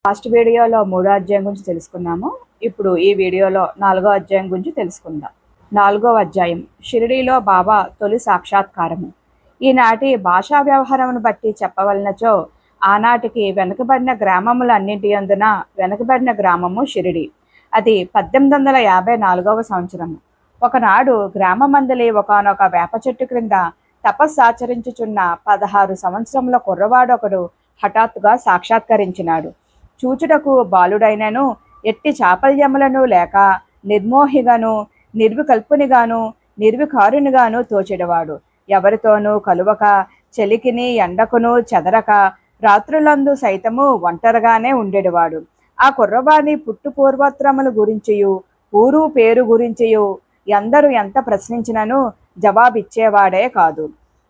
Last వీడియోలో 3వ అధ్యాయం గురించి తెలుసుకున్నాము. ఇప్పుడు ఈ వీడియోలో 4వ అధ్యాయం గురించి తెలుసుకుందాం. 4వ అధ్యాయం షిరిడీలో బాబా తొలి సాక్షాత్కారము. ఈనాటి భాషా వ్యవహారమును బట్టి చెప్పవలనచో ఆనాటికి వెనుకబడిన గ్రామములన్నింటి యందున వెనుకబడిన గ్రామము షిరిడి. అది 1854వ సంవత్సరము. ఒకనాడు గ్రామమందలి ఒకనొక వేప చెట్టు క్రింద తపస్సాచరించుచున్న 16 సంవత్సరముల కుర్రవాడొకడు హఠాత్తుగా సాక్షాత్కరించినాడు. చూచుటకు బాలుడైనను ఎట్టి చాపల్యములను లేక నిర్మోహిగాను నిర్వికల్పునిగాను నిర్వికారునిగాను తోచెడవాడు. ఎవరితోనూ కలువక చలికిని ఎండకును చెదరక రాత్రులందు సైతము ఒంటరిగానే ఉండేవాడు. ఆ కుర్రవాణి పుట్టు పూర్వోత్తరముల గురించియు ఊరు పేరు గురించియు ఎందరూ ఎంత ప్రశ్నించినను జవాబిచ్చేవాడే కాదు.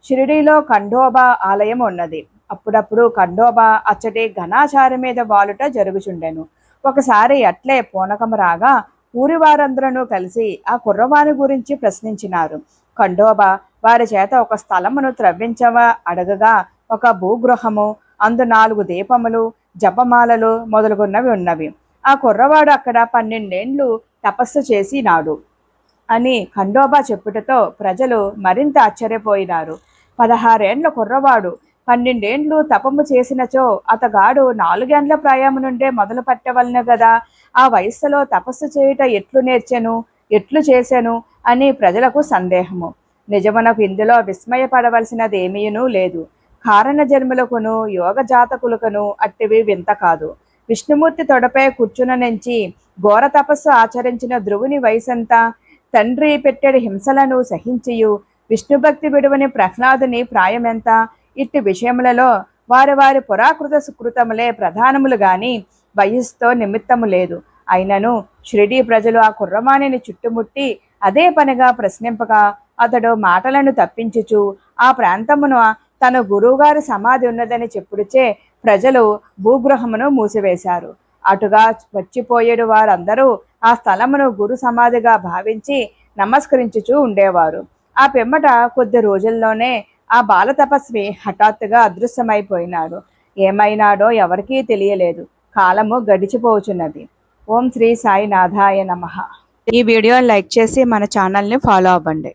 షిరిడీలో ఖండోబా ఆలయం ఉన్నది. అప్పుడప్పుడు ఖండోబా అచ్చటి ఘనాచారి మీద వాలుట జరుగుచుండెను. ఒకసారి అట్లే పూనకము రాగా ఊరి వారందరూ కలిసి ఆ కుర్రవాని గురించి ప్రశ్నించినారు. ఖండోబా వారి చేత ఒక స్థలమును త్రవ్వించవ అడగగా ఒక భూగృహము, అందు 4 దీపములు, జపమాలలు మొదలుగున్నవి ఉన్నవి. ఆ కుర్రవాడు అక్కడ 12 ఏండ్లు తపస్సు చేసినాడు అని ఖండోబా చెప్పుటతో ప్రజలు మరింత ఆశ్చర్యపోయినారు. 16 ఏండ్ల కుర్రవాడు 12 ఏండ్లు తపము చేసినచో అతగాడు 4 ఏండ్ల ప్రాయము నుండే మొదలు పెట్టవలను గదా. ఆ వయస్సులో తపస్సు చేయుట ఎట్లు నేర్చెను, ఎట్లు చేసెను అని ప్రజలకు సందేహము. నిజమునకు ఇందులో విస్మయపడవలసినదేమీనూ లేదు. కారణ జన్ములకును యోగ జాతకులకును అట్టివి వింత కాదు. విష్ణుమూర్తి తొడపై కూర్చుననించి ఘోర తపస్సు ఆచరించిన ధ్రువుని వయసంతా, తండ్రి పెట్టెడి హింసలను సహించియు విష్ణుభక్తి విడువని ప్రహ్లాదుని ప్రాయమెంత. ఇట్టి విషయములలో వారి వారి పురాకృత సుకృతములే ప్రధానములు గాని వయస్సుతో నిమిత్తము లేదు. అయినను షిరిడీ ప్రజలు ఆ కుర్రవాణిని చుట్టుముట్టి అదే పనిగా ప్రశ్నింపగా అతడు మాటలను తప్పించుచు ఆ ప్రాంతమున తన గురువుగారి సమాధి ఉన్నదని చెప్పుడుచే ప్రజలు భూగృహమును మూసివేశారు. అటుగా వచ్చిపోయేడు వారందరూ ఆ స్థలమును గురు సమాధిగా భావించి నమస్కరించుచూ ఉండేవారు. ఆ పిమ్మట కొద్ది రోజుల్లోనే ఆ బాల తపస్వి హఠాత్తుగా అదృశ్యమైపోయినాడు. ఏమైనాడో ఎవరికీ తెలియలేదు. కాలము గడిచిపోచున్నది. ఓం శ్రీ సాయినాథాయ నమః. ఈ వీడియోని లైక్ చేసి మన ఛానల్ని ఫాలో అవ్వండి.